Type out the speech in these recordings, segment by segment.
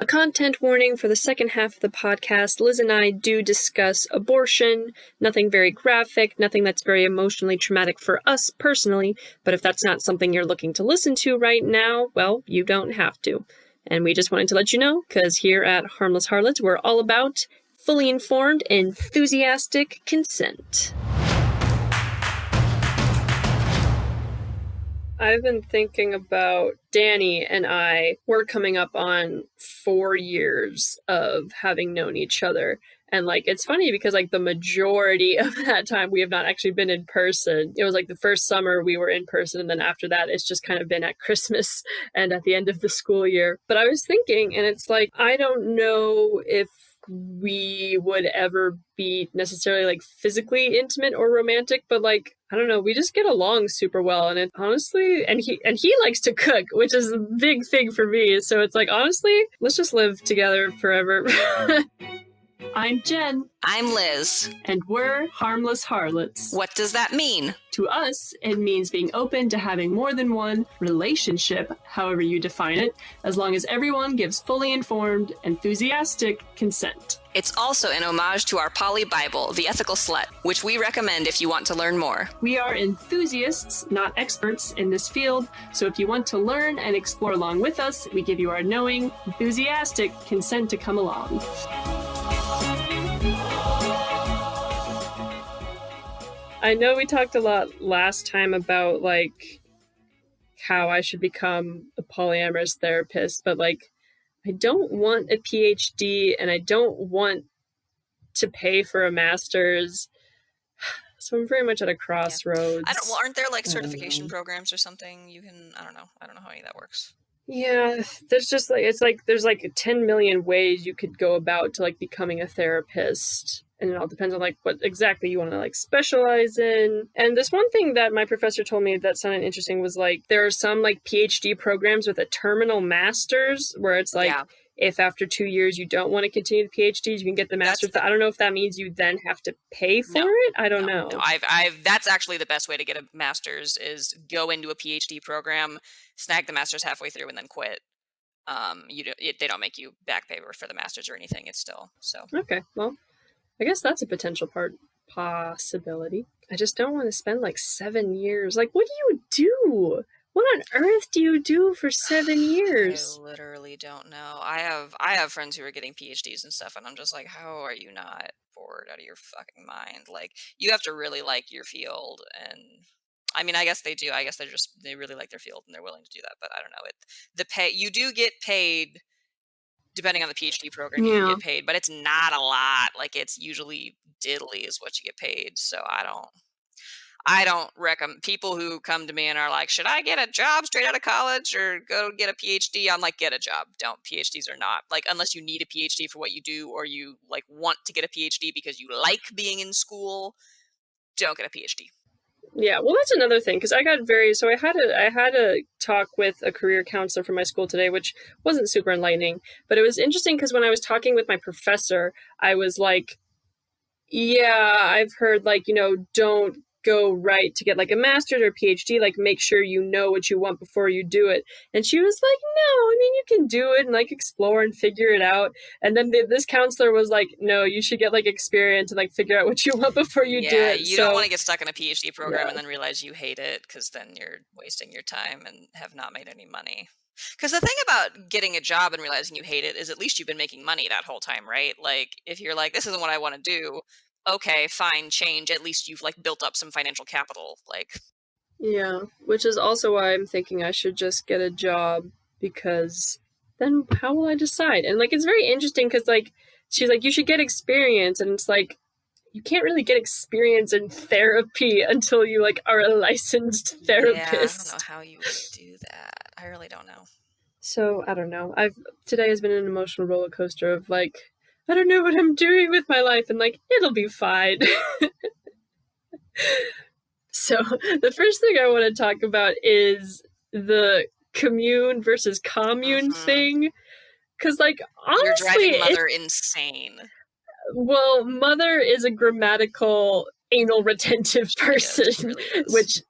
A content warning for the second half of the podcast. Liz and I do discuss abortion, nothing very graphic, nothing that's very emotionally traumatic for us personally, but if that's not something you're looking to listen to right now, well, you don't have to. And we just wanted to let you know, because here at Harmless Harlots, we're all about fully informed, enthusiastic consent. I've been thinking about Danny and I. We're coming up on 4 years of having known each other. And, it's funny because, the majority of that time we have not actually been in person. It was, the first summer we were in person, and then after that, it's just kind of been at Christmas and at the end of the school year. But I was thinking, and it's I don't know if we would ever be necessarily, physically intimate or romantic, but, I don't know, we just get along super well, and it honestly, and he likes to cook, which is a big thing for me, so it's honestly, let's just live together forever. I'm Jen. I'm Liz. And we're Harmless Harlots. What does that mean? To us, it means being open to having more than one relationship, however you define it, as long as everyone gives fully informed, enthusiastic consent. It's also an homage to our poly Bible, the Ethical Slut, which we recommend if you want to learn more. We are enthusiasts, not experts in this field, so if you want to learn and explore along with us, we give you our knowing, enthusiastic consent to come along. I know we talked a lot last time about, how I should become a polyamorous therapist, but, I don't want a PhD, and I don't want to pay for a master's, so I'm very much at a crossroads. Yeah. Aren't there, certification programs or something? You can, I don't know how any of that works. Yeah, there's just, there's 10 million ways you could go about to, becoming a therapist. And it all depends on, what exactly you want to, specialize in. And this one thing that my professor told me that sounded interesting was, there are some, PhD programs with a terminal master's where it's, if after 2 years you don't want to continue the PhDs, you can get the master's. But I don't know if that means you then have to pay for it. I don't know. No, that's actually the best way to get a master's is go into a PhD program, snag the master's halfway through, and then quit. They don't make you back pay for the master's or anything. It's still so. Okay, well, I guess that's a potential possibility. I just don't want to spend 7 years. What do you do? What on earth do you do for 7 years? I literally don't know. I have friends who are getting PhDs and stuff, and I'm just how are you not bored out of your fucking mind? You have to really like your field, and I mean, I guess they do. I guess they really like their field and they're willing to do that. But I don't know. You do get paid. Depending on the PhD program, you get paid, but it's not a lot. It's usually diddly is what you get paid. So I don't recommend people who come to me and are should I get a job straight out of college or go get a PhD? I'm get a job. Don't. PhDs are not unless you need a PhD for what you do or you want to get a PhD because you like being in school. Don't get a PhD. Yeah, well, that's another thing, because I had a talk with a career counselor from my school today, which wasn't super enlightening, but it was interesting because when I was talking with my professor, I was yeah, I've heard, don't go right to get, a master's or PhD, make sure you know what you want before you do it. And she was no, I mean, you can do it and, explore and figure it out. And then this counselor was no, you should get, experience and, figure out what you want before you do it. You don't want to get stuck in a PhD program and then realize you hate it, because then you're wasting your time and have not made any money. Because the thing about getting a job and realizing you hate it is at least you've been making money that whole time, right? If you're this isn't what I want to do, okay, fine, change. At least you've built up some financial capital. Yeah, which is also why I'm thinking I should just get a job, because then how will I decide? And it's very interesting because she's you should get experience, and it's you can't really get experience in therapy until you are a licensed therapist. Yeah, I don't know how you would do that. I really don't know. So I don't know. Today has been an emotional roller coaster of I don't know what I'm doing with my life, and it'll be fine. So the first thing I want to talk about is the commune versus commune thing. Because honestly, you're driving Mother insane. Well, Mother is a grammatical anal retentive person, really which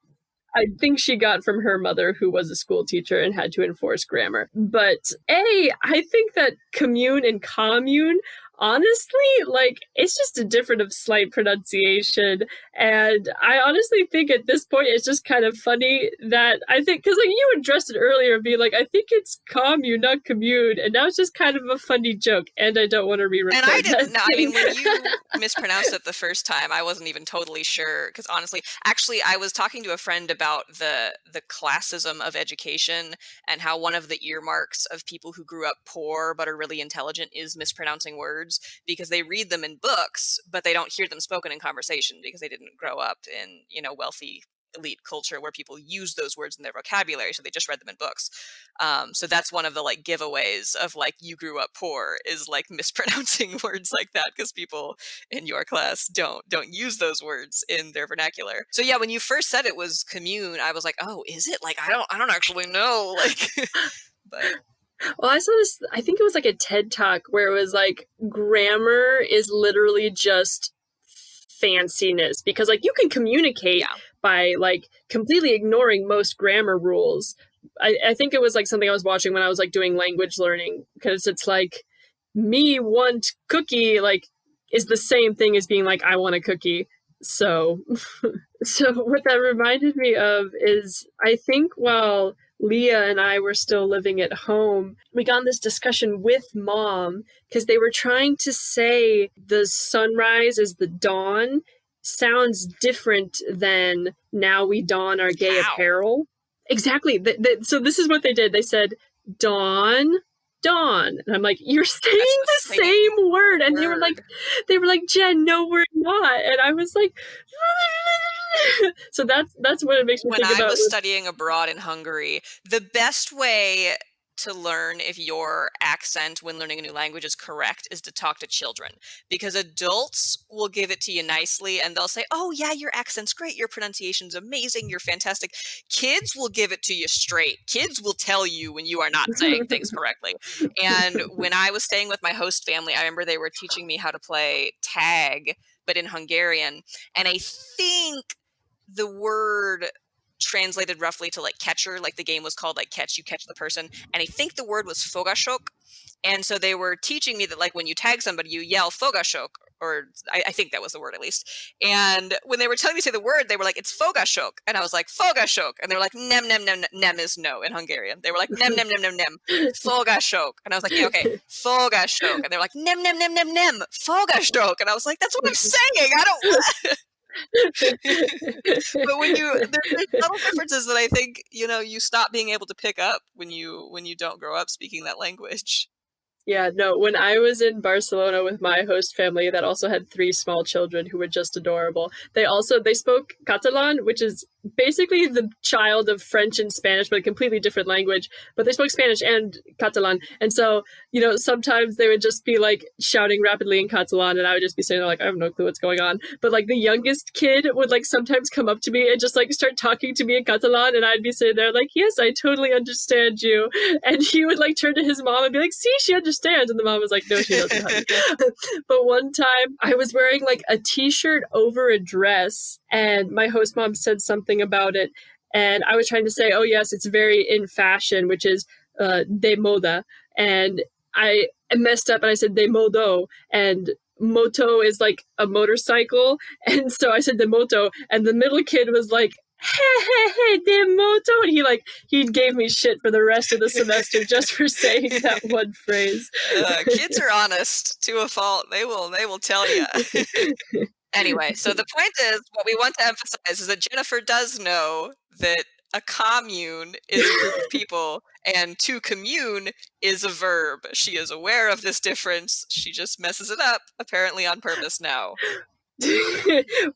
I think she got from her mother, who was a school teacher and had to enforce grammar. But I think that commune and commune, honestly, like, it's just a different of slight pronunciation. And I honestly think at this point, it's just kind of funny that I think, because like you addressed it earlier, being like, I think it's commune, not commune. And now it's just kind of a funny joke. And I don't want to re-record And I didn't know. I mean, when thing. you mispronounced it the first time, I wasn't even totally sure. Because honestly, actually, I was talking to a friend about the classism of education and how one of the earmarks of people who grew up poor but are really intelligent is mispronouncing words, because they read them in books, but they don't hear them spoken in conversation because they didn't grow up in, wealthy elite culture where people use those words in their vocabulary, so they just read them in books. So that's one of the like giveaways of like you grew up poor, is like mispronouncing words like that, because people in your class don't use those words in their vernacular. So yeah, when you first said it was commune, I was like, oh, is it? Like I don't actually know. Like but Well, I saw this, I think it was like a TED Talk where it was like grammar is literally just fanciness, because like you can communicate by like completely ignoring most grammar rules. I think it was like something I was watching when I was like doing language learning, because it's like me want cookie like is the same thing as being like I want a cookie. So so what that reminded me of is, I think while Leah and I were still living at home, we got in this discussion with Mom because they were trying to say the sunrise is the dawn sounds different than now we don our gay apparel. Exactly. So this is what they did. They said dawn, dawn. And I'm like, you're saying the same word. And they were like, Jen, no, we're not. And I was like, so that's what it makes me think about. When I was studying abroad in Hungary, the best way to learn if your accent when learning a new language is correct is to talk to children, because adults will give it to you nicely and they'll say, oh yeah, your accent's great, your pronunciation's amazing, you're fantastic. Kids will give it to you straight. Kids will tell you when you are not saying things correctly. And when I was staying with my host family, I remember they were teaching me how to play tag, but in Hungarian. And I think the word translated roughly to like catcher, like the game was called like you catch the person, and I think the word was fogashok. And so they were teaching me that like when you tag somebody, you yell fogashok, or I think that was the word at least. And when they were telling me to say the word, they were like, it's fogashok, and I was like, fogashok, and they were like, nem nem nem nem is no in Hungarian. They were like, nem nem nem nem nem fogashok, and I was like, yeah, okay, fogashok, and they were like, nem nem nem nem nem fogashok, and I was like, that's what I'm saying. I don't. But when there's subtle differences that I think you stop being able to pick up when you don't grow up speaking that language. Yeah, no, when I was in Barcelona with my host family that also had 3 small children who were just adorable, they spoke Catalan, which is basically the child of French and Spanish, but a completely different language. But they spoke Spanish and Catalan. And so, sometimes they would just be like shouting rapidly in Catalan, and I would just be saying like, I have no clue what's going on. But like the youngest kid would like sometimes come up to me and just like start talking to me in Catalan, and I'd be sitting there like, yes, I totally understand you. And he would like turn to his mom and be like, see, she understands. And the mom was like, no, she doesn't, honey. But one time I was wearing like a t-shirt over a dress, and my host mom said something about it, and I was trying to say, oh yes, it's very in fashion, which is de moda, and I messed up and I said de modo, and moto is like a motorcycle, and so I said de moto, and the middle kid was like, hey, de moto, and he gave me shit for the rest of the semester just for saying that one phrase. Kids are honest to a fault. They will tell you. Anyway, so the point is, what we want to emphasize is that Jennifer does know that a commune is a group of people and to commune is a verb. She is aware of this difference. She just messes it up, apparently on purpose now.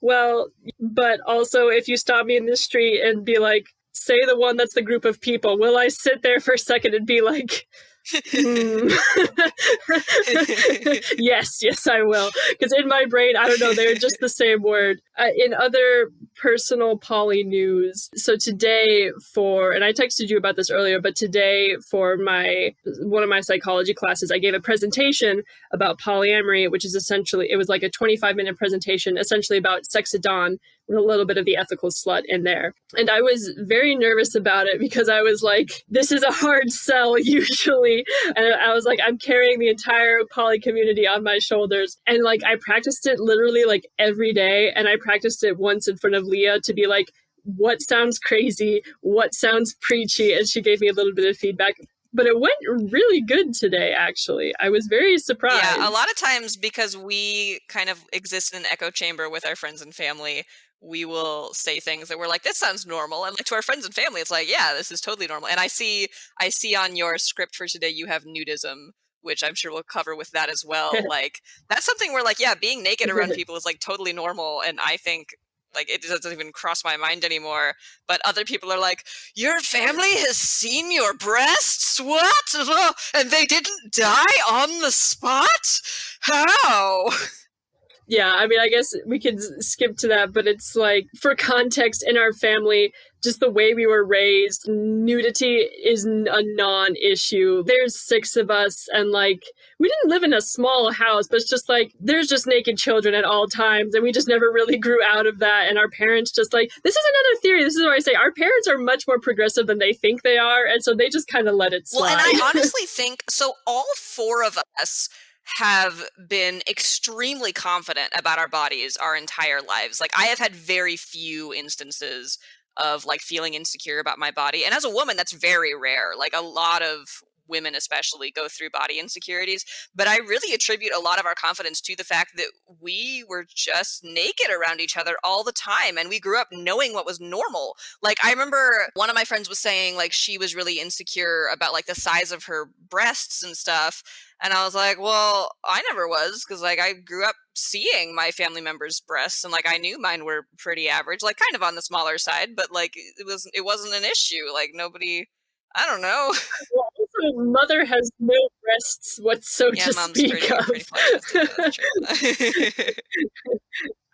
Well, but also if you stop me in the street and be like, say the one that's the group of people, will I sit there for a second and be like, yes, I will. Because in my brain, I don't know, they're just the same word. In other personal poly news, so today and I texted you about this earlier, but today for one of my psychology classes, I gave a presentation about polyamory, which is essentially, it was like a 25-minute presentation, essentially about sex at dawn, with a little bit of the ethical slut in there. And I was very nervous about it because I was like, this is a hard sell usually. And I was like, I'm carrying the entire poly community on my shoulders. And like, I practiced it literally like every day. And I practiced it once in front of Leah to be like, what sounds crazy? What sounds preachy? And she gave me a little bit of feedback. But it went really good today, actually. I was very surprised. Yeah, a lot of times because we kind of exist in an echo chamber with our friends and family, we will say things that we're like, this sounds normal. And like to our friends and family, it's like, yeah, this is totally normal. And I see on your script for today, you have nudism, which I'm sure we'll cover with that as well. Like, that's something where like, yeah, being naked around people is like totally normal. And I think like it doesn't even cross my mind anymore. But other people are like, your family has seen your breasts? What? And they didn't die on the spot? How? Yeah, I mean, I guess we could skip to that, but it's like, for context, in our family, just the way we were raised, nudity is a non-issue. There's 6 of us, and like, we didn't live in a small house, but it's just like, there's just naked children at all times, and we just never really grew out of that. And our parents just like, this is another theory. This is what I say. Our parents are much more progressive than they think they are, and so they just kind of let it slide. Well, and I honestly think, so all 4 of us have been extremely confident about our bodies our entire lives. Like, I have had very few instances of like feeling insecure about my body. And as a woman, that's very rare. Like, a lot of women especially go through body insecurities, but I really attribute a lot of our confidence to the fact that we were just naked around each other all the time, and we grew up knowing what was normal. Like, I remember one of my friends was saying like she was really insecure about like the size of her breasts and stuff, and I was like, well, I never was, because like I grew up seeing my family members' breasts, and like I knew mine were pretty average, like kind of on the smaller side, but like it wasn't an issue. Like, nobody, I don't know. Well, also, mother has no breasts whatsoever to speak of.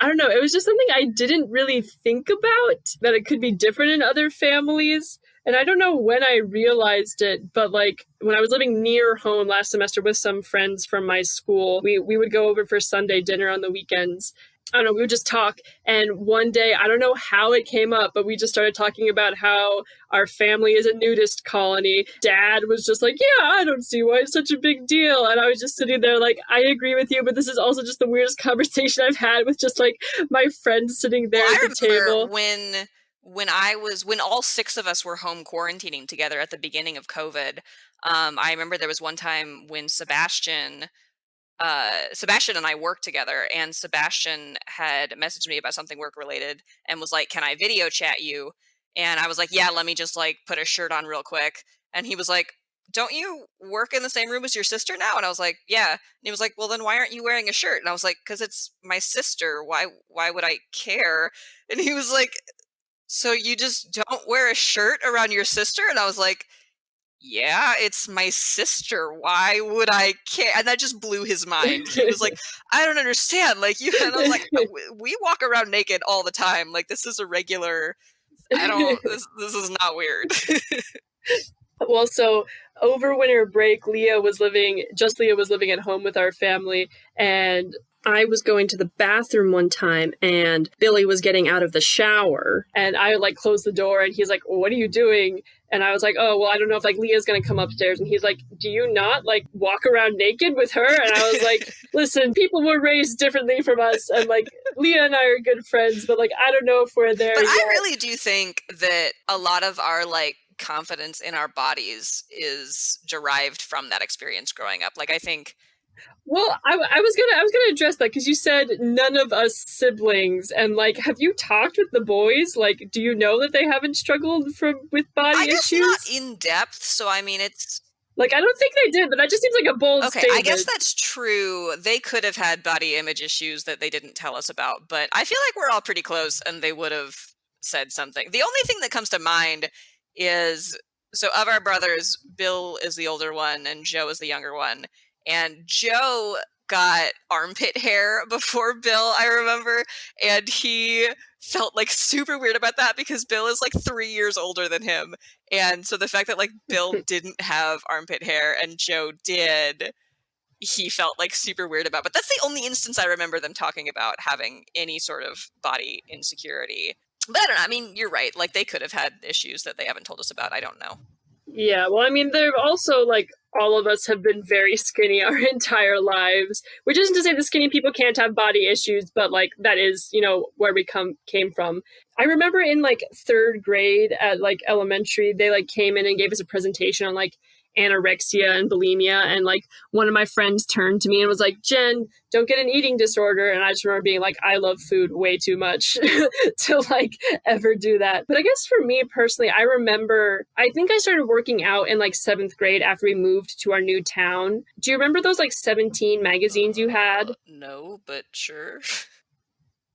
I don't know. It was just something I didn't really think about, that it could be different in other families. And I don't know when I realized it, but like when I was living near home last semester with some friends from my school, we would go over for Sunday dinner on the weekends. I don't know, we would just talk. And one day, I don't know how it came up, but we just started talking about how our family is a nudist colony. Dad was just like, yeah, I don't see why it's such a big deal. And I was just sitting there like, I agree with you, but this is also just the weirdest conversation I've had with just like my friends sitting there at the table. When all 6 of us were home quarantining together at the beginning of COVID, I remember there was one time when Sebastian and I worked together, and Sebastian had messaged me about something work related and was like, can I video chat you? And I was like, yeah, let me just like put a shirt on real quick. And he was like, don't you work in the same room as your sister now? And I was like, yeah. And he was like, well, then why aren't you wearing a shirt? And I was like, because it's my sister. Why would I care? And he was like, so you just don't wear a shirt around your sister? And I was like, yeah, it's my sister. Why would I care? And that just blew his mind. He was like, I don't understand. Like, you, and I was like, we walk around naked all the time. Like, this is a regular, this is not weird. Well, so over winter break, Leah was living at home with our family, and I was going to the bathroom one time, and Billy was getting out of the shower, and I like closed the door, and he's like, what are you doing? And I was like, oh, well, I don't know if like Leah's going to come upstairs. And he's like, do you not like walk around naked with her? And I was like, listen, people were raised differently from us. And like Leah and I are good friends, but like, I don't know if we're there But yet. I really do think that a lot of our like confidence in our bodies is derived from that experience growing up. Like, I think, well, I was gonna address that, because you said none of us siblings, and like, have you talked with the boys? Like, do you know that they haven't struggled with body issues? Not in depth. So I mean, it's like, I don't think they did, but that just seems like a bold statement. I guess that's true. They could have had body image issues that they didn't tell us about, but I feel like we're all pretty close, and they would have said something. The only thing that comes to mind is, so of our brothers, Bill is the older one and Joe is the younger one. And Joe got armpit hair before Bill, I remember, and he felt like super weird about that because Bill is like 3 years older than him. And so the fact that like Bill didn't have armpit hair and Joe did, he felt like super weird about. But that's the only instance I remember them talking about having any sort of body insecurity. But I don't know. I mean, you're right. Like, they could have had issues that they haven't told us about. I don't know. Yeah, well, I mean, they're also like all of us have been very skinny our entire lives, which isn't to say the skinny people can't have body issues, but like that is, you know, where we came from. I remember in like third grade at like elementary, they like came in and gave us a presentation on like anorexia and bulimia, and like one of my friends turned to me and was like, Jen, don't get an eating disorder. And I just remember being like, I love food way too much to like ever do that. But I guess for me personally, I remember, I think I started working out in like 7th grade after we moved to our new town. Do you remember those like 17 magazines you had? No, but sure.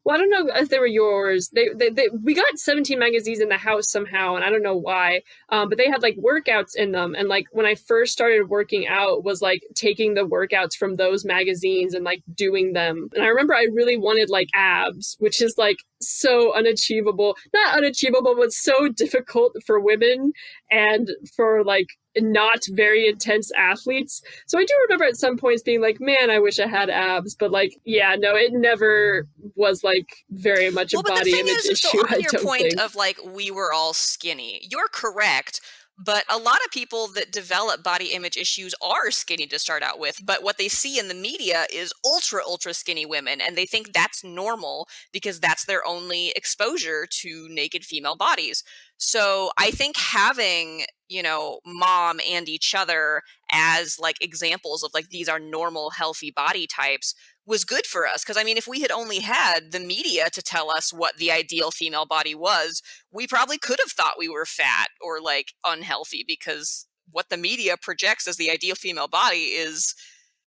Well, I don't know if they were yours. We got 17 magazines in the house somehow, and I don't know why. But they had like workouts in them, and like when I first started working out, was like taking the workouts from those magazines and like doing them. And I remember I really wanted like abs, which is like so unachievable. Not unachievable, but so difficult for women and for like not very intense athletes. So I do remember at some points being like, man, I wish I had abs. But like, yeah, no, it never was like very much a body image issue. So on your point think. of like, we were all skinny, you're correct. But a lot of people that develop body image issues are skinny to start out with. But what they see in the media is ultra, ultra skinny women. And they think that's normal because that's their only exposure to naked female bodies. So I think having, you know, mom and each other as like examples of like, these are normal, healthy body types was good for us. Because I mean, if we had only had the media to tell us what the ideal female body was, we probably could have thought we were fat or like unhealthy, because what the media projects as the ideal female body is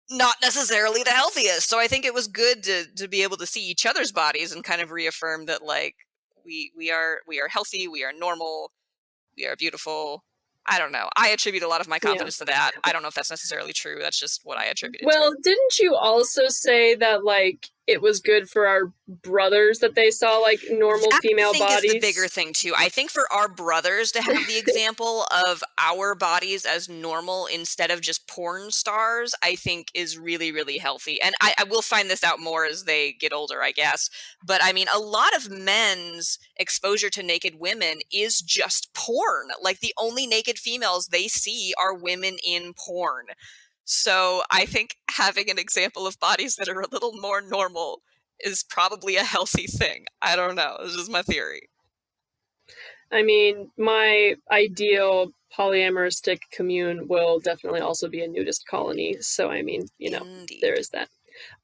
not necessarily the healthiest. So I think it was good to be able to see each other's bodies and kind of reaffirm that like we are healthy, we are normal, we are beautiful. I don't know. I attribute a lot of my confidence to that. I don't know if that's necessarily true. That's just what I attribute it to. Well, didn't you also say that like it was good for our brothers that they saw like normal female bodies? I think is the bigger thing too. I think for our brothers to have the example of our bodies as normal instead of just porn stars, I think is really, really healthy. And I will find this out more as they get older, I guess. But I mean, a lot of men's exposure to naked women is just porn. Like, the only naked females they see are women in porn. So I think having an example of bodies that are a little more normal is probably a healthy thing. I don't know. This is my theory. I mean, my ideal polyamoristic commune will definitely also be a nudist colony. So, I mean, you know, Indeed. There is that.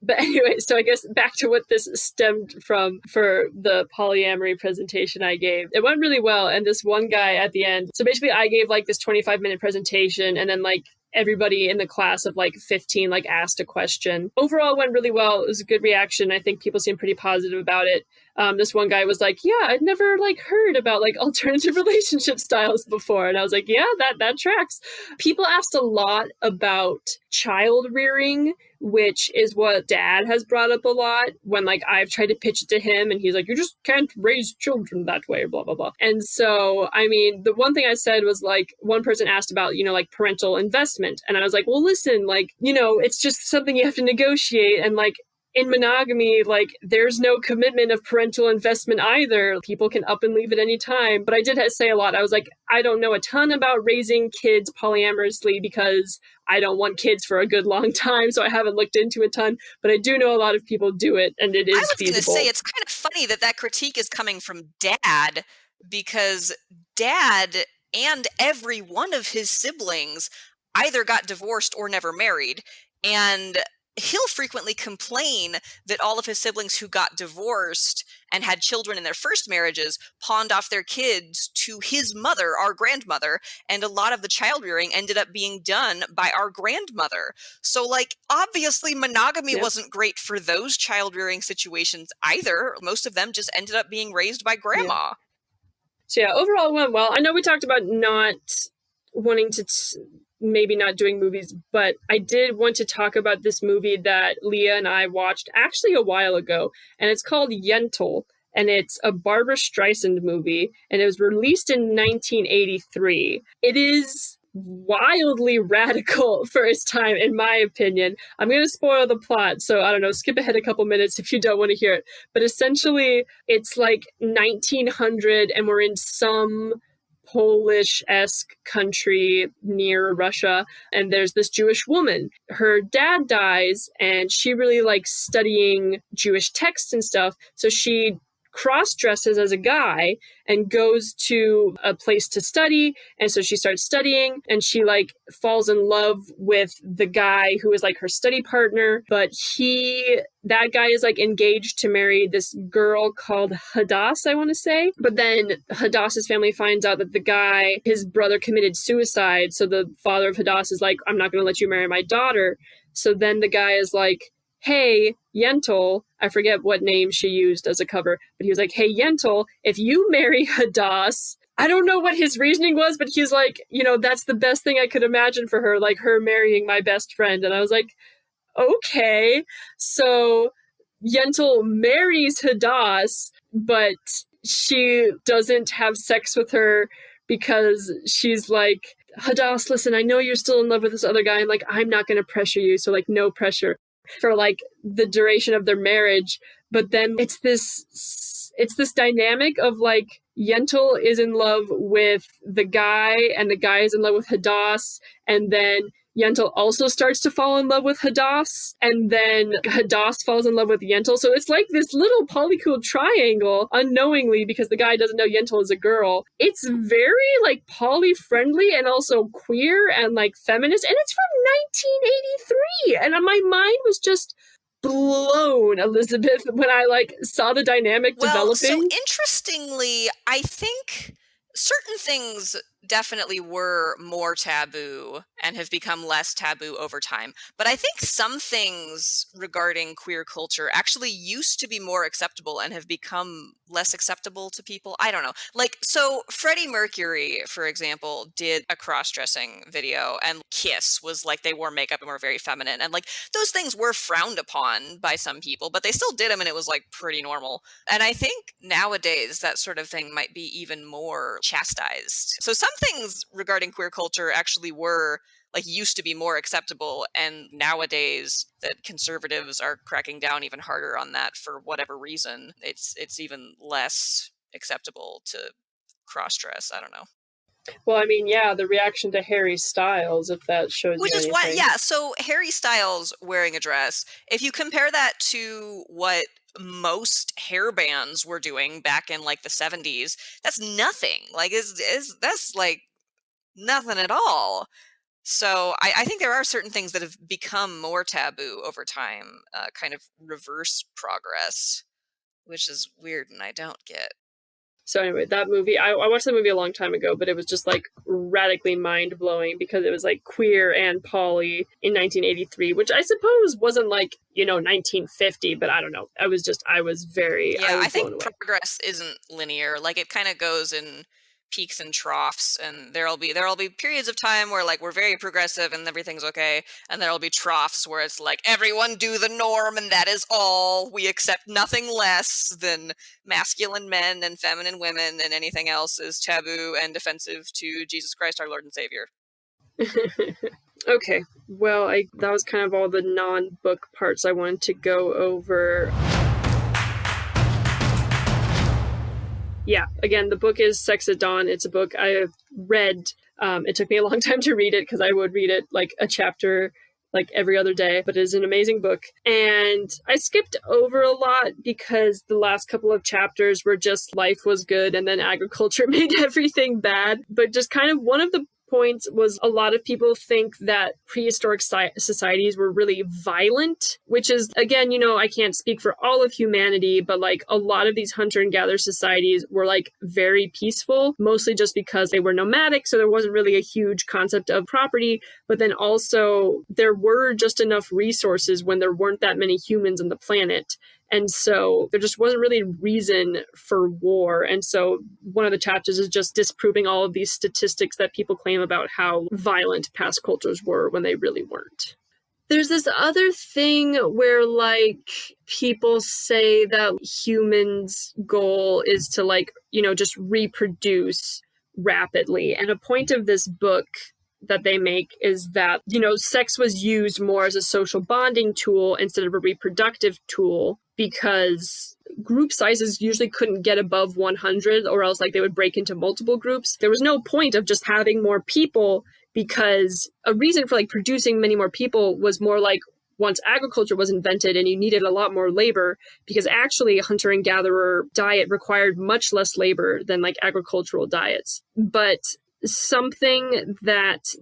But anyway, so I guess back to what this stemmed from for the polyamory presentation I gave. It went really well. And this one guy at the end, so basically I gave like this 25-minute presentation, and then like everybody in the class of like 15 like asked a question. Overall, it went really well. It was a good reaction. I think people seemed pretty positive about it. This one guy was like, yeah, I'd never like heard about like alternative relationship styles before. And I was like, yeah, that tracks. People asked a lot about child rearing, which is what Dad has brought up a lot when like I've tried to pitch it to him, and he's like, you just can't raise children that way, blah, blah, blah. And so, I mean, the one thing I said was like, one person asked about, you know, like parental investment. And I was like, well, listen, like, you know, it's just something you have to negotiate. And like, in monogamy, like, there's no commitment of parental investment either. People can up and leave at any time. But I did say a lot. I was like, I don't know a ton about raising kids polyamorously because I don't want kids for a good long time, so I haven't looked into a ton. But I do know a lot of people do it, and it is feasible. I was going to say, it's kind of funny that critique is coming from Dad, because Dad and every one of his siblings either got divorced or never married. And he'll frequently complain that all of his siblings who got divorced and had children in their first marriages pawned off their kids to his mother, our grandmother, and a lot of the child rearing ended up being done by our grandmother. So, like, obviously monogamy wasn't great for those child rearing situations either. Most of them just ended up being raised by grandma. Yeah. So yeah, overall it went well. I know we talked about not wanting to maybe not doing movies, but I did want to talk about this movie that Leah and I watched actually a while ago, and it's called Yentl, and it's a Barbra Streisand movie, and it was released in 1983. It is wildly radical for its time, in my opinion. I'm going to spoil the plot, so I don't know, skip ahead a couple minutes if you don't want to hear it. But essentially, it's like 1900, and we're in some Polish-esque country near Russia, and there's this Jewish woman. Her dad dies, and she really likes studying Jewish texts and stuff, so she cross-dresses as a guy and goes to a place to study. And so she starts studying, and she like falls in love with the guy who is like her study partner. But that guy is like engaged to marry this girl called Hadass, I want to say. But then Hadass's family finds out that the guy, his brother, committed suicide. So the father of Hadass is like, I'm not going to let you marry my daughter. So then the guy is like, hey, Yentl, I forget what name she used as a cover, but he was like, hey, Yentl, if you marry Hadass, I don't know what his reasoning was, but he's like, that's the best thing I could imagine for her, like her marrying my best friend. And I was like, okay. So Yentl marries Hadass, but she doesn't have sex with her because she's like, Hadass, listen, I know you're still in love with this other guy, and like, I'm not going to pressure you, so like, no pressure for like the duration of their marriage. But then it's this dynamic of like Yentl is in love with the guy, and the guy is in love with Hadass, and then Yentl also starts to fall in love with Hadass, and then Hadass falls in love with Yentl. So it's like this little polycool triangle unknowingly, because the guy doesn't know Yentl is a girl. It's very like poly-friendly and also queer and like feminist, and it's from 1983. And my mind was just blown, Elizabeth, when I like saw the dynamic developing. So interestingly, I think certain things definitely were more taboo and have become less taboo over time. But I think some things regarding queer culture actually used to be more acceptable and have become less acceptable to people. I don't know. Like, so Freddie Mercury, for example, did a cross-dressing video, and Kiss was like, they wore makeup and were very feminine. And like, those things were frowned upon by some people, but they still did them, and it was like pretty normal. And I think nowadays that sort of thing might be even more chastised. So some things regarding queer culture actually were like used to be more acceptable, and nowadays that conservatives are cracking down even harder on that for whatever reason. It's even less acceptable to cross-dress. I don't know. Well, I mean, yeah, the reaction to Harry Styles, if that shows Which you is anything. why, yeah, so Harry Styles wearing a dress, if you compare that to what most hair bands were doing back in like the 70s, that's nothing. Like, that's like nothing at all. So I think there are certain things that have become more taboo over time, kind of reverse progress, which is weird and I don't get. So anyway, that movie, I watched that movie a long time ago, but it was just like radically mind-blowing because it was like queer and poly in 1983, which I suppose wasn't like, 1950, but I don't know. I was very, yeah, I think blown away. Progress isn't linear. Like, it kind of goes in peaks and troughs, and there'll be periods of time where like we're very progressive and everything's okay, and there'll be troughs where it's like everyone do the norm and that is all. We accept nothing less than masculine men and feminine women, and anything else is taboo and offensive to Jesus Christ, our Lord and Savior. Okay, well, that was kind of all the non-book parts I wanted to go over. Yeah, again, the book is Sex at Dawn. It's a book I have read. It took me a long time to read it because I would read it like a chapter like every other day, but it is an amazing book. And I skipped over a lot because the last couple of chapters were just life was good and then agriculture made everything bad. But just kind of one of the points was a lot of people think that prehistoric societies were really violent, which is, again, I can't speak for all of humanity, but like a lot of these hunter and gatherer societies were like very peaceful, mostly just because they were nomadic. So there wasn't really a huge concept of property, but then also there were just enough resources when there weren't that many humans on the planet. And so there just wasn't really reason for war. And so one of the chapters is just disproving all of these statistics that people claim about how violent past cultures were when they really weren't. There's this other thing where, like, people say that humans' goal is to, like, just reproduce rapidly. And a point of this book that they make is that, sex was used more as a social bonding tool instead of a reproductive tool, because group sizes usually couldn't get above 100, or else, like, they would break into multiple groups. There was no point of just having more people, because a reason for, like, producing many more people was more like once agriculture was invented and you needed a lot more labor, because actually a hunter and gatherer diet required much less labor than, like, agricultural diets. But something that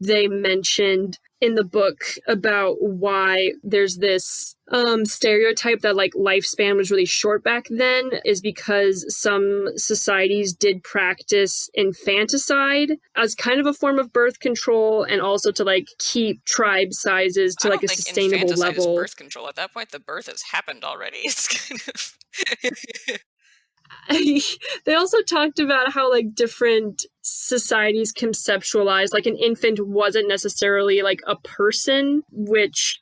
they mentioned in the book about why there's this stereotype that, like, lifespan was really short back then is because some societies did practice infanticide as kind of a form of birth control, and also to, like, keep tribe sizes to, like, a sustainable level. Is birth control. At that point, the birth has happened already. It's kind of... They also talked about how, like, different societies conceptualize, like, an infant wasn't necessarily, like, a person, which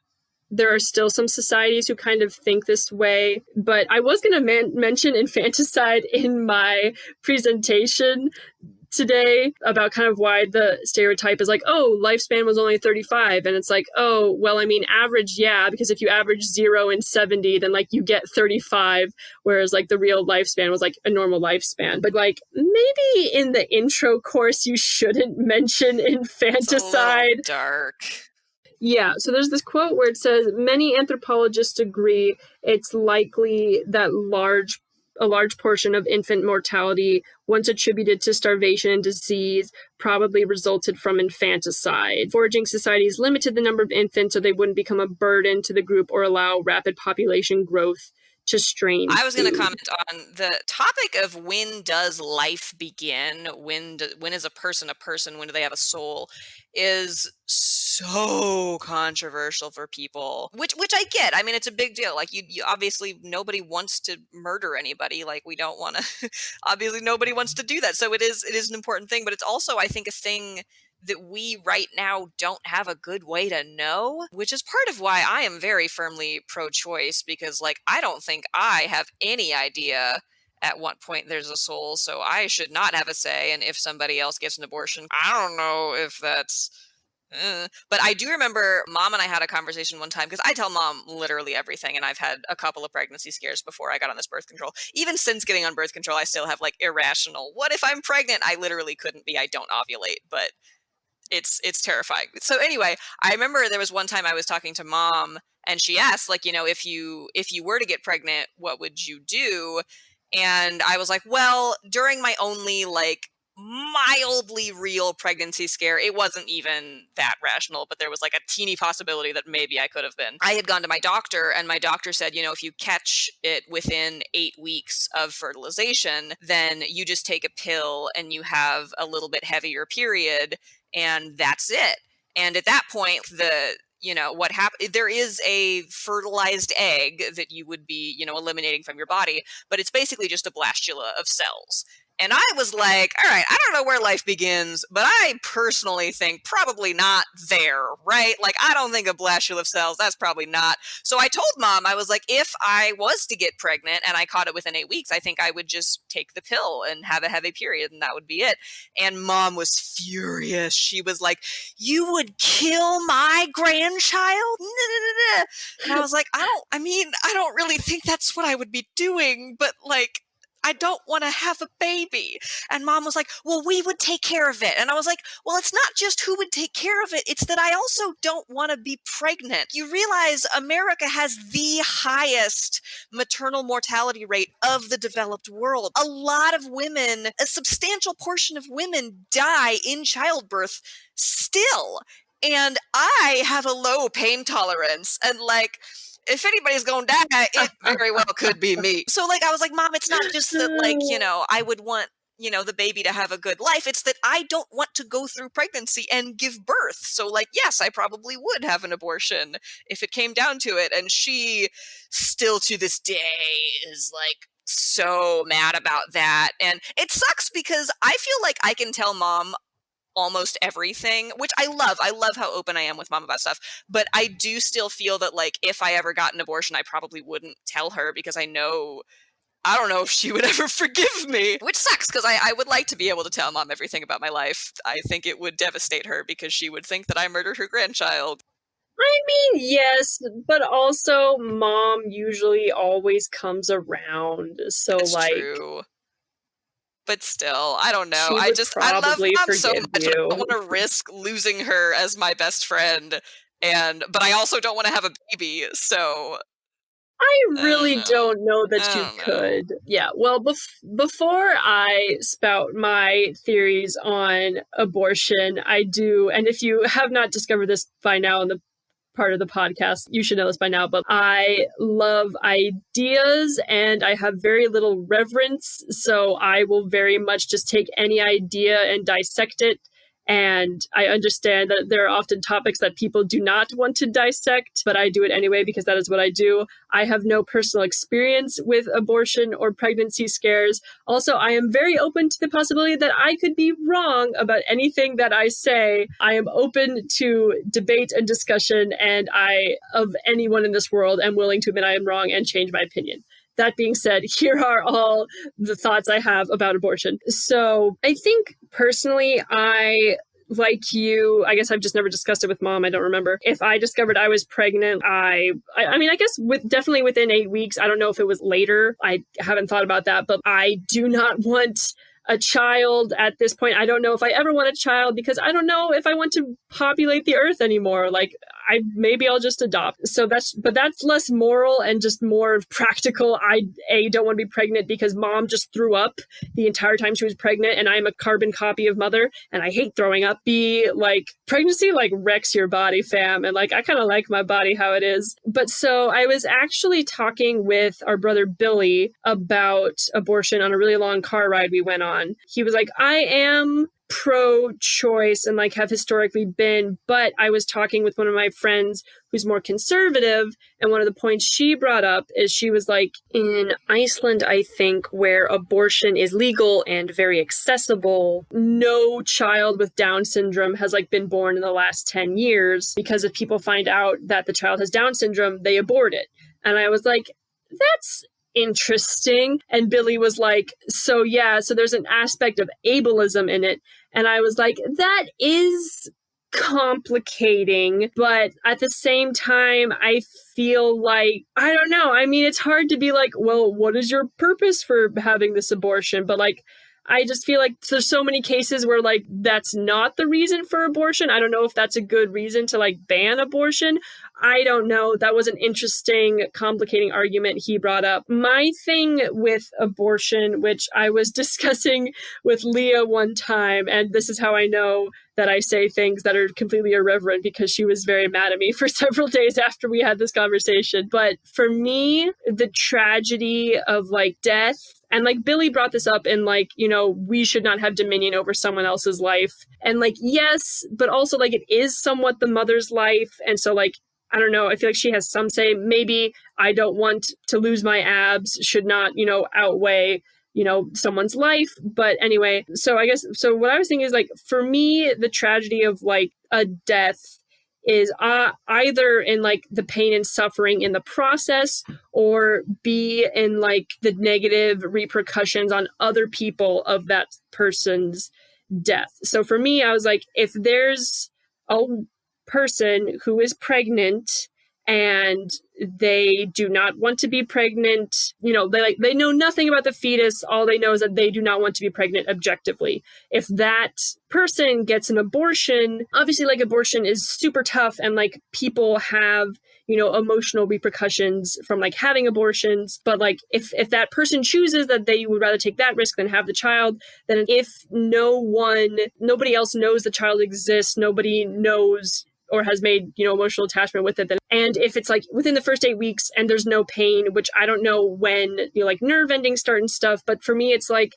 there are still some societies who kind of think this way. But I was going to mention infanticide in my presentation today about kind of why the stereotype is like, oh, lifespan was only 35. And it's like, oh, well, I mean, average, yeah, because if you average 0 and 70, then, like, you get 35, whereas, like, the real lifespan was, like, a normal lifespan. But, like, maybe in the intro course you shouldn't mention infanticide. It's a little dark. Yeah, so there's this quote where it says, many anthropologists agree it's likely that a large portion of infant mortality, once attributed to starvation and disease, probably resulted from infanticide. Foraging societies limited the number of infants so they wouldn't become a burden to the group or allow rapid population growth to strain I was food. going to comment on the topic of when does life begin, when is a person, when do they have a soul, is so controversial for people, which I get. I mean, it's a big deal. Like, you obviously, nobody wants to murder anybody. Like, we don't want to, obviously nobody wants to do that. So it is an important thing, but it's also, I think, a thing that we right now don't have a good way to know, which is part of why I am very firmly pro-choice, because, like, I don't think I have any idea at what point there's a soul, so I should not have a say. And if somebody else gets an abortion, I don't know if that's... But I do remember Mom and I had a conversation one time, because I tell Mom literally everything, and I've had a couple of pregnancy scares before I got on this birth control. Even since getting on birth control, I still have, like, irrational, what if I'm pregnant? I literally couldn't be. I don't ovulate, but it's terrifying. So anyway, I remember there was one time I was talking to Mom, and she asked, like, if you were to get pregnant, what would you do? And I was like, well, during my only, like, mildly real pregnancy scare, it wasn't even that rational, but there was, like, a teeny possibility that maybe I could have been. I had gone to my doctor, and my doctor said, if you catch it within 8 weeks of fertilization, then you just take a pill and you have a little bit heavier period, and that's it. And at that point, what happened, there is a fertilized egg that you would be, eliminating from your body, but it's basically just a blastula of cells. And I was like, all right, I don't know where life begins, but I personally think probably not there, right? Like, I don't think a blastula of cells, that's probably not. So I told Mom, I was like, if I was to get pregnant and I caught it within 8 weeks, I think I would just take the pill and have a heavy period, and that would be it. And Mom was furious. She was like, you would kill my grandchild? And I was like, I don't really think that's what I would be doing, but, like, I don't want to have a baby. And Mom was like, well, we would take care of it. And I was like, well, it's not just who would take care of it. It's that I also don't want to be pregnant. You realize America has the highest maternal mortality rate of the developed world. A lot of women, a substantial portion of women die in childbirth still. And I have a low pain tolerance. And, like, if anybody's gonna die, it very well could be me. So, like, I was like, Mom, it's not just that, like, I would want you know, the baby to have a good life. It's that I don't want to go through pregnancy and give birth. So, like, yes, I probably would have an abortion if it came down to it. And she still to this day is like so mad about that. And it sucks because I feel like I can tell mom almost everything, which I love. I love how open I am with mom about stuff. But I do still feel that, like, if I ever got an abortion, I probably wouldn't tell her because I don't know if she would ever forgive me, which sucks because I would like to be able to tell mom everything about my life. I think it would devastate her because she would think that I murdered her grandchild. I mean, yes, but also mom usually always comes around. So, That's like, true. But still, I don't know. she would I love probably mom so forgive much. I you. don't want to risk losing her as my best friend. But I also don't want to have a baby. So I I don't really know. don't know that I you don't know. could. Yeah, well, before I spout my theories on abortion, I do, and if you have not discovered this by now in the part of the podcast, you should know this by now, but I love ideas and I have very little reverence. So I will very much just take any idea and dissect it. And I understand that there are often topics that people do not want to dissect, but I do it anyway because that is what I do. I have no personal experience with abortion or pregnancy scares. Also, I am very open to the possibility that I could be wrong about anything that I say. I am open to debate and discussion, and of anyone in this world, am willing to admit I am wrong and change my opinion. That being said, here are all the thoughts I have about abortion. So I think personally, like you, I guess I've just never discussed it with mom. I don't remember. If I discovered I was pregnant, I mean, I guess definitely within 8 weeks. I don't know if it was later. I haven't thought about that, but I do not want a child at this point. I don't know if I ever want a child because I don't know if I want to populate the earth anymore. Like, maybe I'll just adopt. So that's less moral and just more practical. I don't want to be pregnant because mom just threw up the entire time she was pregnant, and I'm a carbon copy of mother, and I hate throwing up. B, like, pregnancy like wrecks your body, fam, and like I kind of like my body how it is. But so I was actually talking with our brother Billy about abortion on a really long car ride we went on. He was like, I am pro-choice and like have historically been, but I was talking with one of my friends who's more conservative, and one of the points she brought up is she was like, in Iceland, I think, where abortion is legal and very accessible, no child with Down syndrome has like been born in the last 10 years because if people find out that the child has Down syndrome, they abort it. And I was like, that's interesting. And Billy was like, so yeah, so there's an aspect of ableism in it. And I was like, that is complicating, but at the same time, I feel like, I don't know. I mean, it's hard to be like, well, what is your purpose for having this abortion? But like, I just feel like there's so many cases where like that's not the reason for abortion. I don't know if that's a good reason to like ban abortion. I don't know. That was an interesting, complicating argument he brought up. My thing with abortion, which I was discussing with Leah one time, and this is how I know that I say things that are completely irreverent because she was very mad at me for several days after we had this conversation. But for me, the tragedy of like death, and like Billy brought this up in like, you know, we should not have dominion over someone else's life. And like, yes, but also like it is somewhat the mother's life. And so like, I don't know, I feel like she has some say. Maybe I don't want to lose my abs should not, you know, outweigh, you know, someone's life. But anyway, so I guess, so what I was thinking is like, for me, the tragedy of like a death is either in like the pain and suffering in the process, or B, in like the negative repercussions on other people of that person's death. So for me, I was like, if there's a person who is pregnant and they do not want to be pregnant, you know, they know nothing about the fetus. All they know is that they do not want to be pregnant objectively. If that person gets an abortion, obviously like abortion is super tough, and like people have, you know, emotional repercussions from like having abortions. But like if that person chooses that they would rather take that risk than have the child, then if nobody else knows the child exists, nobody knows or has made, you know, emotional attachment with it. And if it's like within the first 8 weeks and there's no pain, which I don't know when, you know, like nerve endings start and stuff. But for me, it's like,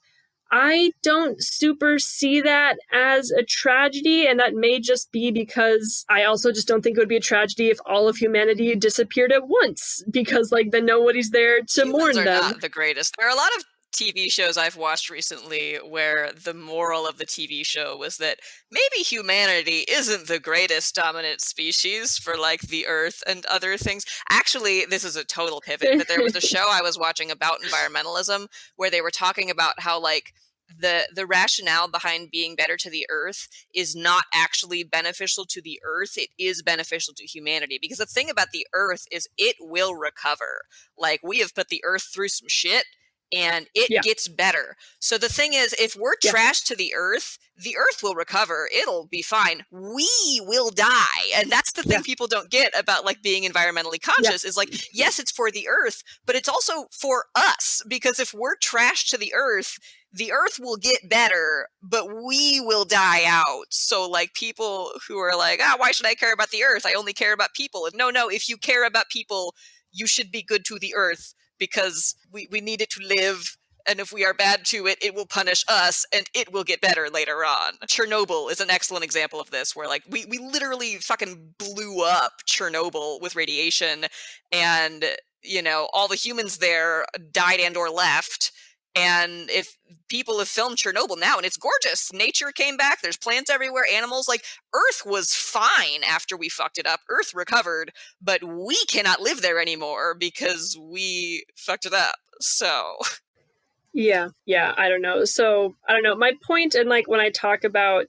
I don't super see that as a tragedy, and that may just be because I also just don't think it would be a tragedy if all of humanity disappeared at once, because like then nobody's there to Humans mourn are them. not the greatest. There are a lot of TV shows I've watched recently where the moral of the TV show was that maybe humanity isn't the greatest dominant species for like the earth and other things. Actually, this is a total pivot, but there was a show I was watching about environmentalism where they were talking about how like the rationale behind being better to the earth is not actually beneficial to the earth. It is beneficial to humanity because the thing about the earth is it will recover. Like we have put the earth through some shit and it Yeah, gets better. So the thing is, if we're yeah, trash to the earth will recover. It'll be fine. We will die. And that's the yeah, thing people don't get about like being environmentally yeah, conscious is like, yes, it's for the earth, but it's also for us. Because if we're trash to the earth will get better, but we will die out. So like people who are like, why should I care about the earth? I only care about people. And no, if you care about people, you should be good to the earth because we need it to live. And if we are bad to it, it will punish us and it will get better later on. Chernobyl is an excellent example of this, where like we literally fucking blew up Chernobyl with radiation and, you know, all the humans there died and or left. And if people have filmed Chernobyl now and it's gorgeous, nature came back, there's plants everywhere, animals, like Earth was fine after we fucked it up. Earth recovered, but we cannot live there anymore because we fucked it up. So yeah, yeah. I don't know. So I don't know. My point, and like when I talk about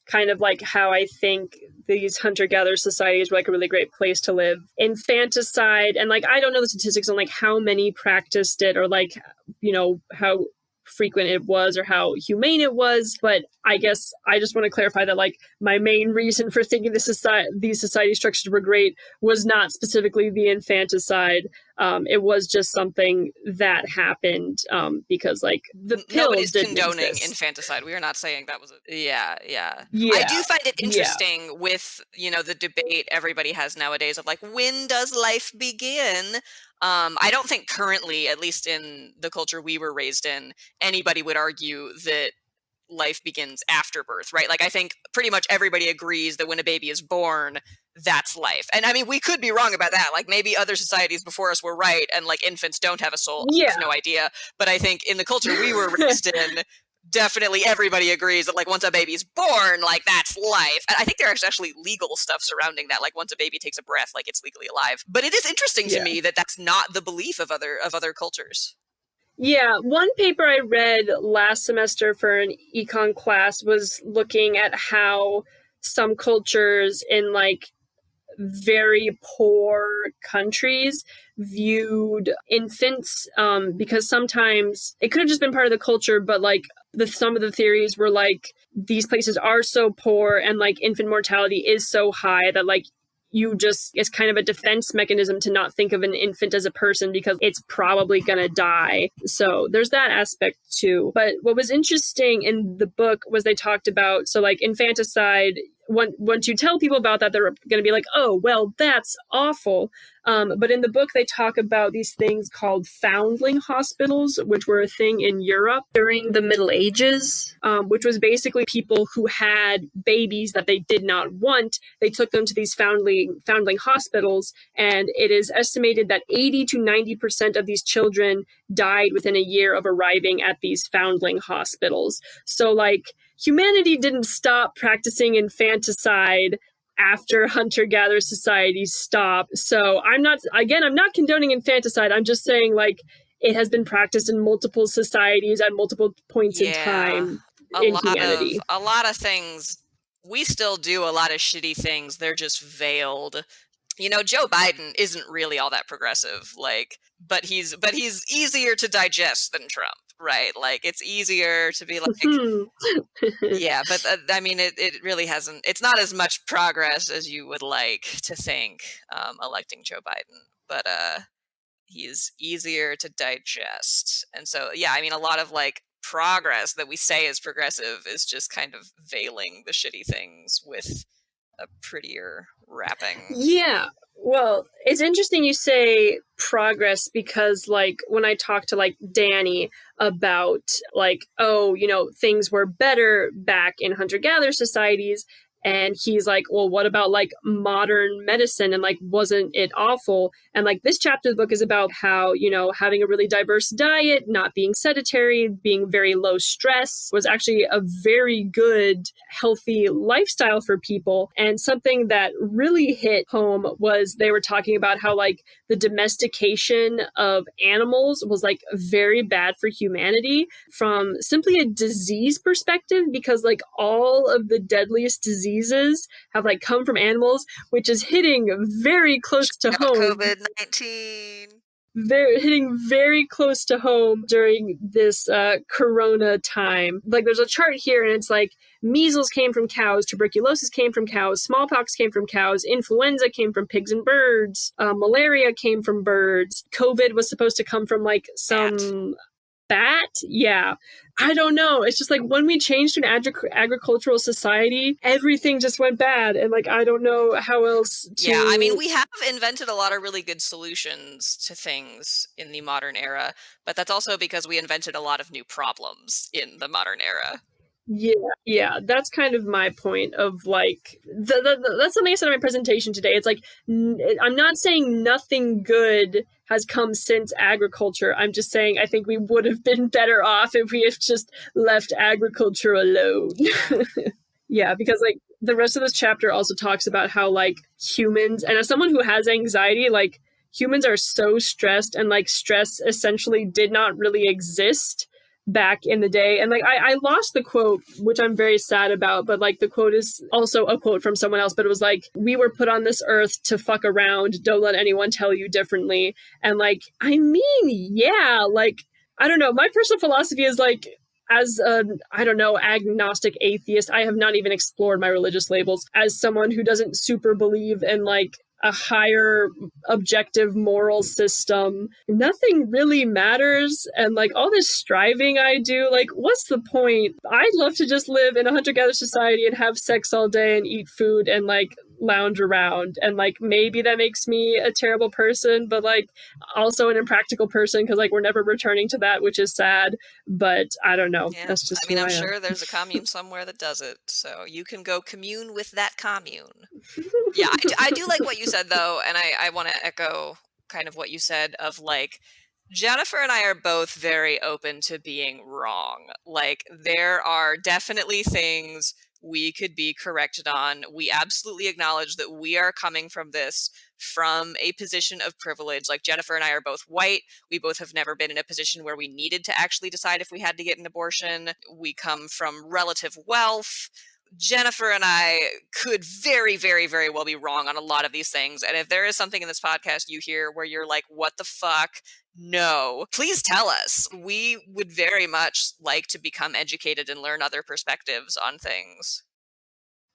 kind of like how I think these hunter-gatherer societies were like a really great place to live. Infanticide, and like I don't know the statistics on like how many practiced it or like, you know, how frequent it was or how humane it was, but I guess I just want to clarify that like my main reason for thinking these society structures were great was not specifically the infanticide. It was just something that happened because like the pills nobody's didn't condoning exist. infanticide. We are not saying that was yeah. I Yeah, do find it yeah. interesting with, you know, the debate everybody has nowadays of like, when does life begin? I don't think currently, at least in the culture we were raised in, anybody would argue that life begins after birth, right? Like I think pretty much everybody agrees that when a baby is born, that's life. And I mean, we could be wrong about that. Like maybe other societies before us were right and like infants don't have a soul. I have Yeah. no idea. But I think in the culture we were raised in, definitely everybody agrees that like once a baby's born, like that's life. And I think there's actually legal stuff surrounding that. Like once a baby takes a breath, like it's legally alive. But it is interesting to Yeah. me that that's not the belief of other cultures. Yeah, one paper I read last semester for an econ class was looking at how some cultures in like very poor countries viewed infants because sometimes it could have just been part of the culture, but like some of the theories were like these places are so poor and like infant mortality is so high that like you just it's kind of a defense mechanism to not think of an infant as a person because it's probably going to die. So there's that aspect too. But what was interesting in the book was they talked about so like infanticide. Once you tell people about that, they're going to be like, oh, well, that's awful. But in the book, they talk about these things called foundling hospitals, which were a thing in Europe during the Middle Ages, which was basically people who had babies that they did not want. They took them to these foundling hospitals, and it is estimated that 80 to 90% of these children died within a year of arriving at these foundling hospitals. So, like, humanity didn't stop practicing infanticide after hunter-gatherer societies stopped. So I'm not condoning infanticide. I'm just saying like it has been practiced in multiple societies at multiple points in Yeah. time in humanity. A lot of things, we still do a lot of shitty things. They're just veiled. You know, Joe Biden isn't really all that progressive, like, but he's easier to digest than Trump, right? Like it's easier to be like, yeah, but I mean, it really hasn't. It's not as much progress as you would like to think, electing Joe Biden. But he's easier to digest, and so yeah, I mean, a lot of like progress that we say is progressive is just kind of veiling the shitty things with a prettier wrapping. Yeah. Well, it's interesting you say progress because, like, when I talk to, like, Danny about, like, oh, things were better back in hunter-gatherer societies, and he's like, well, what about, like, modern medicine? And, like, wasn't it awful? And, like, this chapter of the book is about how, having a really diverse diet, not being sedentary, being very low stress was actually a very good, healthy lifestyle for people. And something that really hit home was they were talking about how, like, the domestication of animals was, like, very bad for humanity from simply a disease perspective, because, like, all of the deadliest diseases have, like, come from animals, which is hitting very close to home. COVID-19. Hitting very close to home during this corona time. Like, there's a chart here, and it's like measles came from cows, tuberculosis came from cows, smallpox came from cows, influenza came from pigs and birds, malaria came from birds, COVID was supposed to come from, like, some bat. Yeah. I don't know. It's just like when we changed to an agricultural society, everything just went bad. And, like, I don't know how else to... Yeah, I mean, we have invented a lot of really good solutions to things in the modern era, but that's also because we invented a lot of new problems in the modern era. Yeah, that's kind of my point of, like, that's something I said in my presentation today. It's like, I'm not saying nothing good has come since agriculture. I'm just saying I think we would have been better off if we had just left agriculture alone. Yeah, because, like, the rest of this chapter also talks about how, like, humans, and as someone who has anxiety, like, humans are so stressed, and, like, stress essentially did not really exist back in the day. And, like, I lost the quote, which I'm very sad about, but, like, the quote is also a quote from someone else, but it was like, we were put on this earth to fuck around, don't let anyone tell you differently. And, like, I mean, yeah, like, I don't know, my personal philosophy is, like, as an, I don't know, agnostic atheist, I have not even explored my religious labels. As someone who doesn't super believe in, like, a higher objective moral system, nothing really matters. And, like, all this striving I do, like, what's the point? I'd love to just live in a hunter-gatherer society and have sex all day and eat food and, like, lounge around. And, like, maybe that makes me a terrible person, but, like, also an impractical person, because, like, we're never returning to that, which is sad. But I don't know. Yeah, That's just I mean, who I'm I am. sure there's a commune somewhere that does it, so you can go commune with that commune. Yeah, I do like what you said, though, and I want to echo kind of what you said of, like, Jennifer and I are both very open to being wrong. Like, there are definitely things we could be corrected on. We absolutely acknowledge that we are coming from this from a position of privilege. Like, Jennifer and I are both white. We both have never been in a position where we needed to actually decide if we had to get an abortion. We come from relative wealth. Jennifer and I could very, very, very well be wrong on a lot of these things. And if there is something in this podcast you hear where you're like, what the fuck? No, please tell us. We would very much like to become educated and learn other perspectives on things.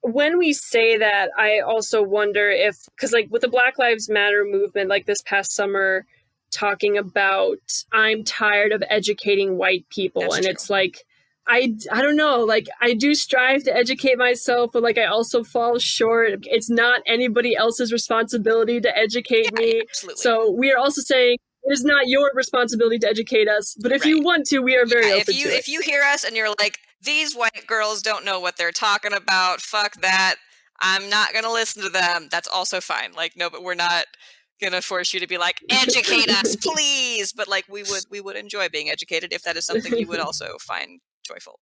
When we say that, I also wonder if, because, like, with the Black Lives Matter movement, like, this past summer, talking about, I'm tired of educating white people. That's and true. It's like, I don't know, like, I do strive to educate myself, but, like, I also fall short. It's not anybody else's responsibility to educate me. Absolutely. So we are also saying, it is not your responsibility to educate us, but if you want to, we are very open to it. If you hear us and you're like, these white girls don't know what they're talking about, fuck that, I'm not going to listen to them, that's also fine. Like, no, but we're not going to force you to be like, educate us, please. But, like, we would enjoy being educated if that is something you would also find joyful.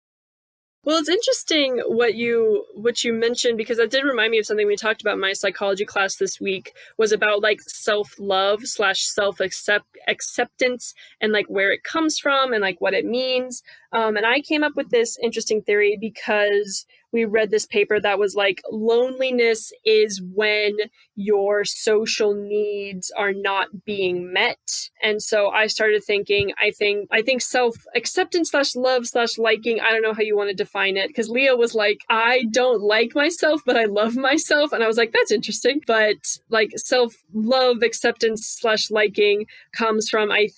Well, it's interesting what you mentioned, because that did remind me of something we talked about in my psychology class this week, was about, like, self-love / self-acceptance and, like, where it comes from and, like, what it means. And I came up with this interesting theory because we read this paper that was like, loneliness is when your social needs are not being met. And so I started thinking, I think self-acceptance / love / liking, I don't know how you want to define it, because Leah was like, I don't like myself, but I love myself. And I was like, that's interesting. But, like, self-love, acceptance / liking comes from, I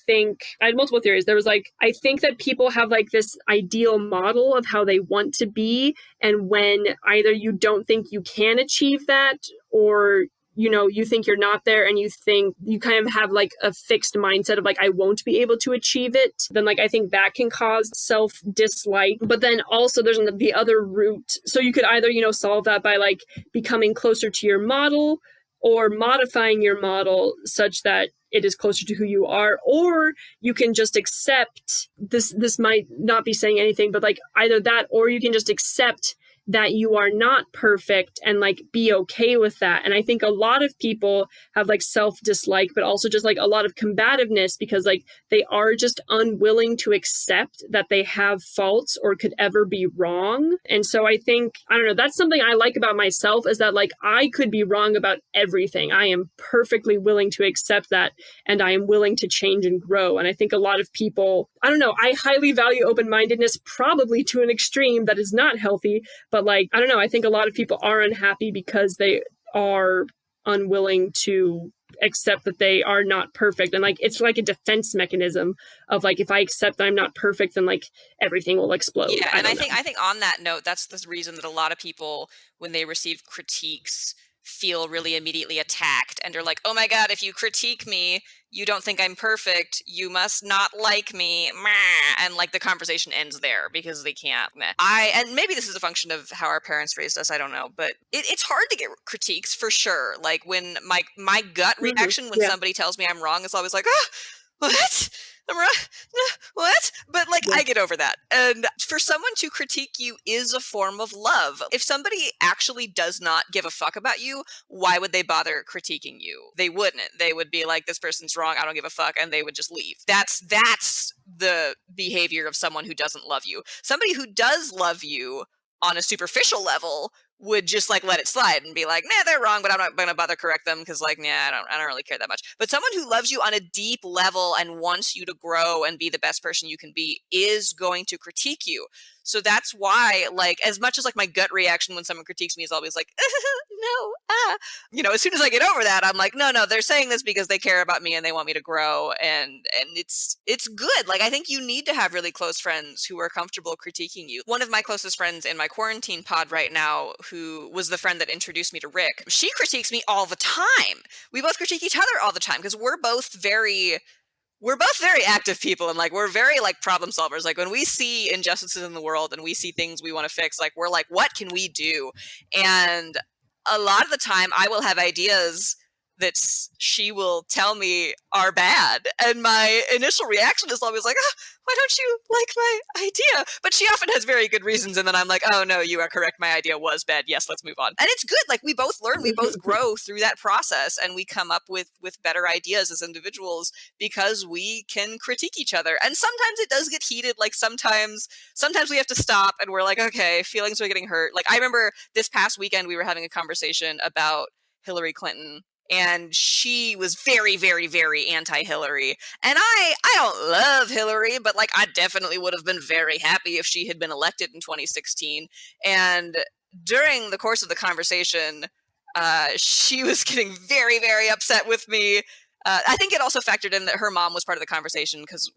had multiple theories. There was, like, I think that people have, like, this ideal model of how they want to be. And when either you don't think you can achieve that, or you know, you think you're not there, and you think you kind of have like a fixed mindset of like, I won't be able to achieve it, then like I think that can cause self dislike. But then also there's the other route. So you could either, you know, solve that by like becoming closer to your model, or modifying your model such that it is closer to who you are, or you can just accept this might not be saying anything, but like either that, or you can just accept that you are not perfect and like be okay with that. And I think a lot of people have like self dislike, but also just like a lot of combativeness, because like they are just unwilling to accept that they have faults or could ever be wrong. And so I think, I don't know, that's something I like about myself, is that like I could be wrong about everything. I am perfectly willing to accept that, and I am willing to change and grow. And I think a lot of people, I don't know, I highly value open-mindedness, probably to an extreme that is not healthy. But like, I don't know, I think a lot of people are unhappy because they are unwilling to accept that they are not perfect. And like, it's like a defense mechanism of like, if I accept that I'm not perfect, then like everything will explode. Yeah, and I think on that note, that's the reason that a lot of people, when they receive critiques, feel really immediately attacked, and they're like, "Oh my god, if you critique me, you don't think I'm perfect, you must not like me." And like the conversation ends there because they can't. And maybe this is a function of how our parents raised us, I don't know, but it's hard to get critiques for sure. Like when my gut reaction when Yeah. somebody tells me I'm wrong is always like, "Ah, what? I'm wrong? What?" But like, Yeah. I get over that. And for someone to critique you is a form of love. If somebody actually does not give a fuck about you, why would they bother critiquing you? They wouldn't. They would be like, this person's wrong, I don't give a fuck, and they would just leave. That's the behavior of someone who doesn't love you. Somebody who does love you on a superficial level would just like let it slide and be like, nah, they're wrong, but I'm not gonna bother correct them because like, nah, I don't really care that much. But someone who loves you on a deep level and wants you to grow and be the best person you can be is going to critique you. So that's why, like, as much as like my gut reaction when someone critiques me is always like, no, you know, as soon as I get over that, I'm like, no, they're saying this because they care about me and they want me to grow, and it's good. Like, I think you need to have really close friends who are comfortable critiquing you. One of my closest friends in my quarantine pod right now, who was the friend that introduced me to Rick, she critiques me all the time. We both critique each other all the time because we're both very active people, and like we're very like problem solvers. Like when we see injustices in the world and we see things we want to fix, like we're like, what can we do? And a lot of the time I will have ideas that she will tell me are bad, and my initial reaction is always like, why don't you like my idea? But she often has very good reasons, and then I'm like, oh no, you are correct, my idea was bad, yes, let's move on. And it's good. Like we both learn, we both grow through that process, and we come up with better ideas as individuals because we can critique each other. And sometimes it does get heated. Like sometimes we have to stop and we're like, okay, feelings are getting hurt. Like I remember this past weekend we were having a conversation about Hillary Clinton, and she was very, very, very anti-Hillary. And I don't love Hillary, but like I definitely would have been very happy if she had been elected in 2016. And during the course of the conversation, she was getting very, very upset with me. I think it also factored in that her mom was part of the conversation because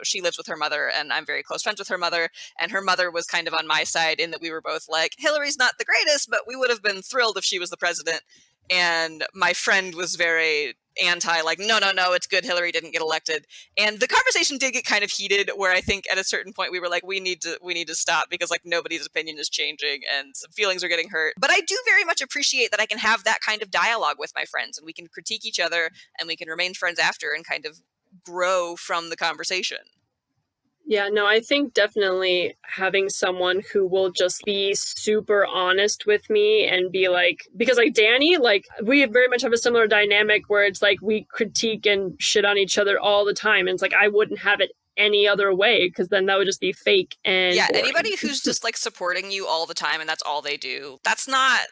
she lives with her mother, and I'm very close friends with her mother, and her mother was kind of on my side in that we were both like, Hillary's not the greatest, but we would have been thrilled if she was the president. And my friend was very anti, like, no, it's good Hillary didn't get elected. And the conversation did get kind of heated, where I think at a certain point we were like, we need to stop, because like nobody's opinion is changing and some feelings are getting hurt. But I do very much appreciate that I can have that kind of dialogue with my friends, and we can critique each other and we can remain friends after and kind of grow from the conversation. Yeah, no, I think definitely having someone who will just be super honest with me and be like, because like Danny, like we very much have a similar dynamic where it's like we critique and shit on each other all the time. And it's like, I wouldn't have it any other way, because then that would just be fake and yeah, boring. anybody who's just like supporting you all the time and that's all they do, that's not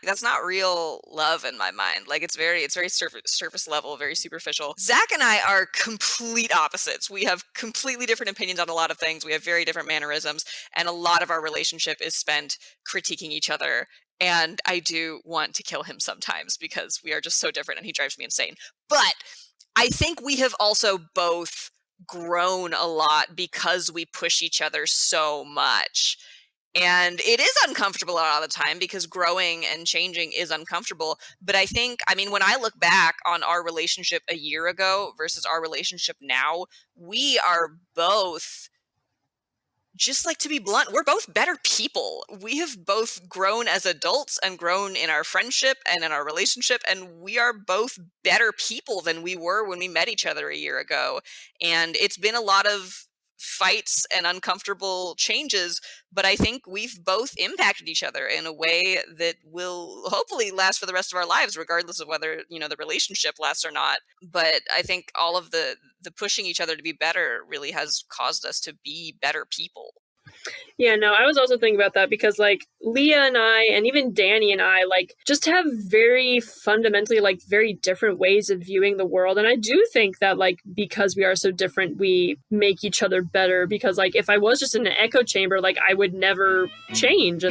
real love in my mind. Like it's very surface level, very superficial. Zach and I are complete opposites. We have completely different opinions on a lot of things. We have very different mannerisms, and a lot of our relationship is spent critiquing each other. And I do want to kill him sometimes because we are just so different and he drives me insane. But I think we have also both grown a lot because we push each other so much. And it is uncomfortable a lot of the time because growing and changing is uncomfortable. But I think, I mean, when I look back on our relationship a year ago versus our relationship now, we are both, just like, to be blunt, we're both better people. We have both grown as adults and grown in our friendship and in our relationship, and we are both better people than we were when we met each other a year ago. And it's been a lot of fights and uncomfortable changes, but I think we've both impacted each other in a way that will hopefully last for the rest of our lives, regardless of whether, the relationship lasts or not. But I think all of the pushing each other to be better really has caused us to be better people. Yeah, no, I was also thinking about that because, like, Leah and I, and even Danny and I, like, just have very fundamentally, like, very different ways of viewing the world. And I do think that, like, because we are so different, we make each other better. Because, like, if I was just in an echo chamber, like, I would never change.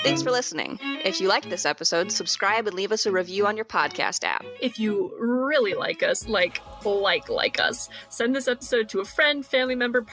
Thanks for listening. If you liked this episode, subscribe and leave us a review on your podcast app. If you really like us, like us, send this episode to a friend, family member,